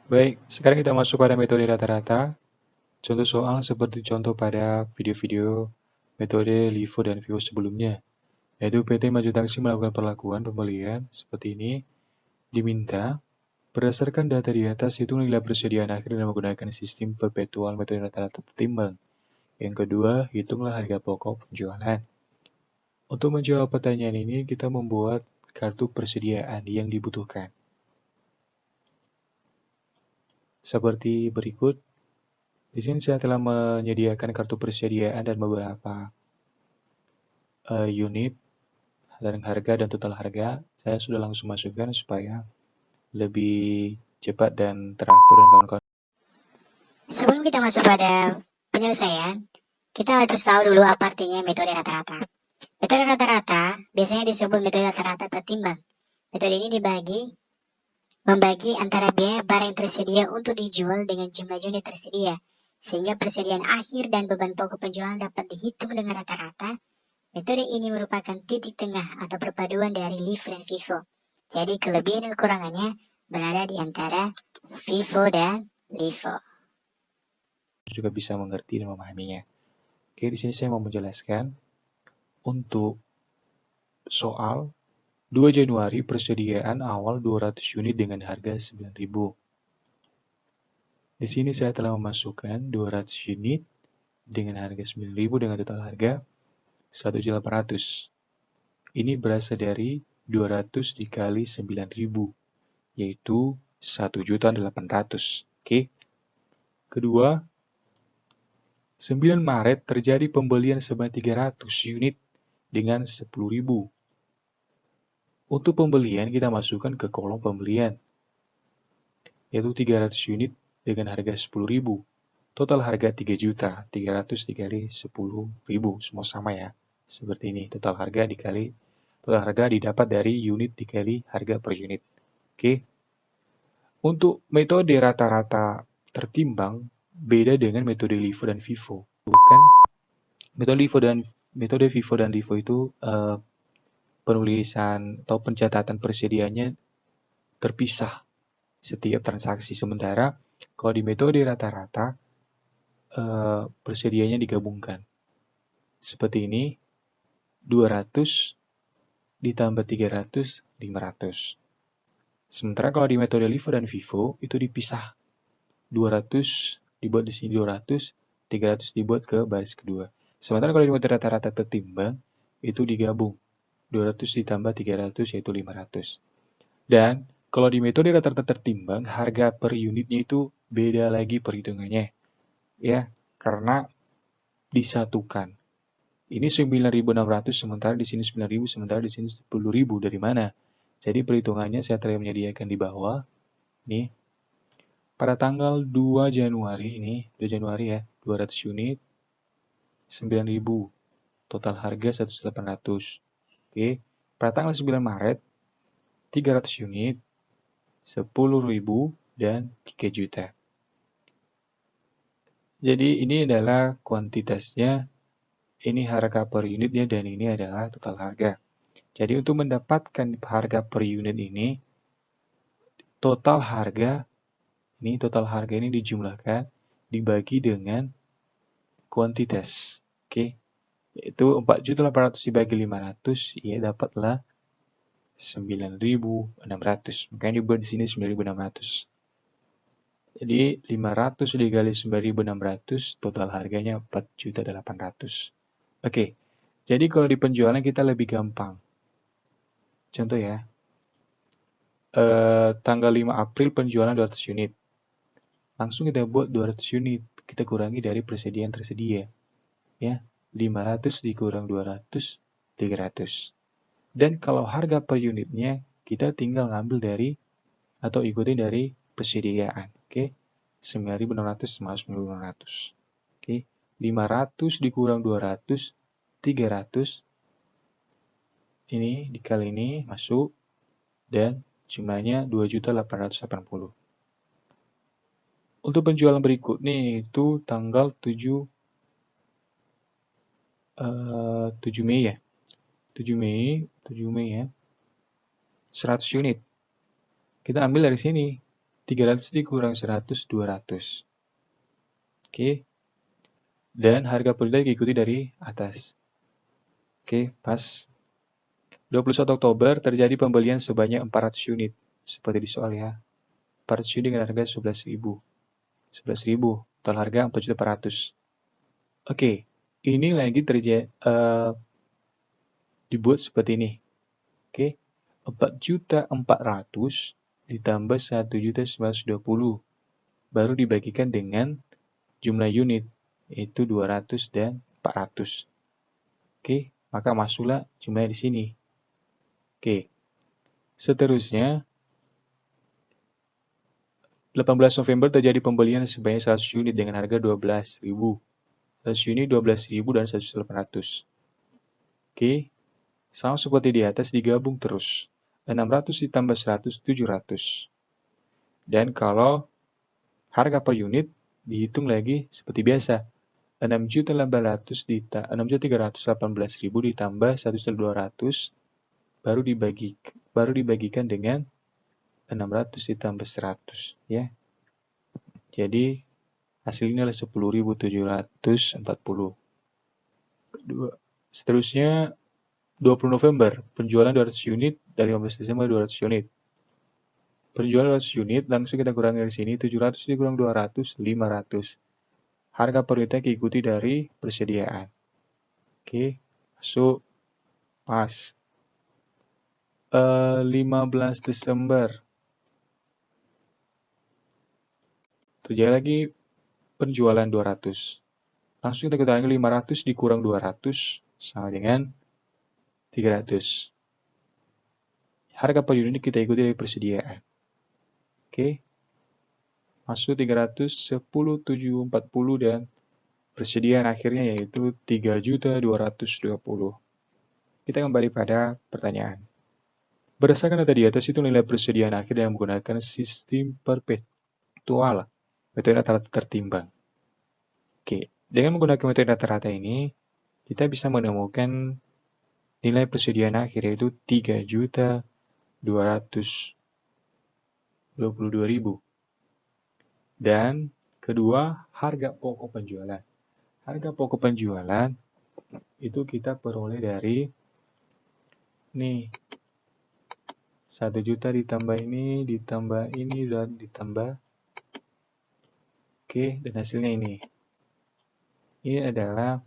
Baik, sekarang kita masuk pada metode rata-rata. Contoh soal seperti contoh pada video-video metode LIFO dan VIVO sebelumnya, yaitu PT Maju Taksi melakukan perlakuan pembelian seperti ini, diminta berdasarkan data di atas hitung nilai persediaan akhir dengan menggunakan sistem perpetual metode rata-rata tertimbang. Yang kedua, hitunglah harga pokok penjualan. Untuk menjawab pertanyaan ini, kita membuat kartu persediaan yang dibutuhkan. Seperti berikut. Di sini saya telah menyediakan kartu persediaan dan beberapa unit dan harga dan total harga. Saya sudah langsung masukkan supaya lebih cepat dan teratur dan kawan-kawan. Sebelum kita masuk pada penyelesaian, kita harus tahu dulu apa artinya metode rata-rata. Metode rata-rata biasanya disebut metode rata-rata tertimbang. Metode ini membagi antara biaya barang yang tersedia untuk dijual dengan jumlah unit tersedia, sehingga persediaan akhir dan beban pokok penjualan dapat dihitung dengan rata-rata. Metode ini merupakan titik tengah atau perpaduan dari LIFO dan FIFO. Jadi kelebihan dan kekurangannya berada di antara FIFO dan LIFO. Juga bisa mengerti dan memahaminya. Oke, di sini saya mau menjelaskan untuk soal 2 Januari persediaan awal 200 unit dengan harga 9.000. Di sini saya telah memasukkan 200 unit dengan harga 9.000 dengan total harga 1.800. Ini berasal dari 200 dikali 9.000, yaitu 1.800.000. Oke. Kedua, 9 Maret terjadi pembelian sebanyak 300 unit dengan 10.000. Untuk pembelian kita masukkan ke kolom pembelian, yaitu 300 unit dengan harga 10.000. Total harga 3 juta, 300 dikali 10.000, semua sama ya. Seperti ini, total harga didapat dari unit dikali harga per unit. Oke. Untuk metode rata-rata tertimbang beda dengan metode LIFO dan FIFO. Bukan metode FIFO dan LIFO itu penulisan atau pencatatan persediaannya terpisah setiap transaksi. Sementara kalau di metode rata-rata persediaannya digabungkan. Seperti ini, 200 ditambah 300, 500. Sementara kalau di metode LIFO dan FIFO itu dipisah. 200 dibuat di sini 200, 300 dibuat ke baris kedua. Sementara kalau di metode rata-rata tertimbang itu digabung. 200 ditambah 300 yaitu 500. Dan kalau di metode rata-rata tertimbang harga per unitnya itu beda lagi perhitungannya. Ya, karena disatukan. Ini 9.600 sementara di sini 9.000 sementara di sini 10.000. Dari mana? Jadi perhitungannya saya telah menyediakan di bawah. Nih, pada tanggal 2 Januari ini, 2 Januari ya, 200 unit, 9.000. Total harga 1.800. Oke. Pada tanggal 9 Maret, 300 unit, 10.000 dan 3 juta. Jadi ini adalah kuantitasnya, ini harga per unitnya dan ini adalah total harga. Jadi untuk mendapatkan harga per unit ini, total harga ini dijumlahkan dibagi dengan kuantitas. Oke. Yaitu 4.800 dibagi 500 ya dapatlah 9.600. Makanya dibuat di sini 9.600. Jadi 500 dikali 9.600 total harganya 4.800. Oke. Jadi kalau di penjualan kita lebih gampang. Contoh ya. Tanggal 5 April penjualan 200 unit. Langsung kita buat 200 unit. Kita kurangi dari persediaan tersedia. Ya, 500 dikurang 200, 300. Dan kalau harga per unitnya, kita tinggal ngambil dari atau ikuti dari persediaan. Oke, 9.600 sama 9.600. Oke, 500 dikurang 200, 300. Ini dikali ini masuk dan jumlahnya 2.880. Untuk penjualan berikutnya itu tanggal 7 Mei ya. 7 Mei ya. 100 unit. Kita ambil dari sini. 300 dikurang 100, 200. Oke. Dan harga per unit diikuti dari atas. Oke, pas. 21 Oktober terjadi pembelian sebanyak 400 unit. Seperti di soal ya. 400 unit dengan harga 11.000. 11.000. Total harga 4.400.000. Oke. Ini lagi dibuat seperti ini. Oke. 4.400.000 ditambah 1.920.000. Baru dibagikan dengan jumlah unit. Yaitu 200 dan 400. Oke. Maka masuklah jumlahnya di sini. Oke. Seterusnya, 18 November terjadi pembelian sebanyak 100 unit dengan harga 12.000. 100 unit 12.000 dan 1.800. Oke. Sama seperti di atas digabung terus. 600 ditambah 100, 700. Dan kalau harga per unit dihitung lagi seperti biasa. 6.318.000 ditambah 1.200 baru dibagikan dengan 600 ditambah 100 ya. Jadi hasilnya adalah 10.740. Seterusnya 20 November penjualan 200 unit dari 15 Desember 200 unit. Penjualan 200 unit langsung kita kurangi dari sini 700 dikurang 200 500. Harga per unitnya diikuti dari persediaan. Oke, masuk pas. 15 Desember terjadi lagi penjualan 200. Langsung kita kurangi 500 dikurang 200 sama dengan 300. Harga per unit kita ikuti dari persediaan. Oke. Masuk 300, 10, 7, 40 dan persediaan akhirnya yaitu 3.220. Kita kembali pada pertanyaan. Berdasarkan data di atas itu nilai persediaan akhir yang menggunakan sistem perpetual, metode rata-rata tertimbang. Oke, dengan menggunakan metode rata-rata ini, kita bisa menemukan nilai persediaan akhir yaitu 3.222.000. Dan kedua, harga pokok penjualan. Harga pokok penjualan itu kita peroleh dari nih 1 juta ditambah ini dan ditambah. Oke, dan hasilnya ini. Ini adalah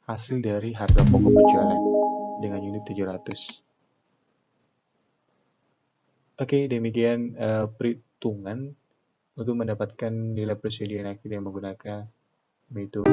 hasil dari harga pokok penjualan dengan unit 700. Oke, demikian perhitungan untuk mendapatkan nilai persediaan akhir yang menggunakan metode.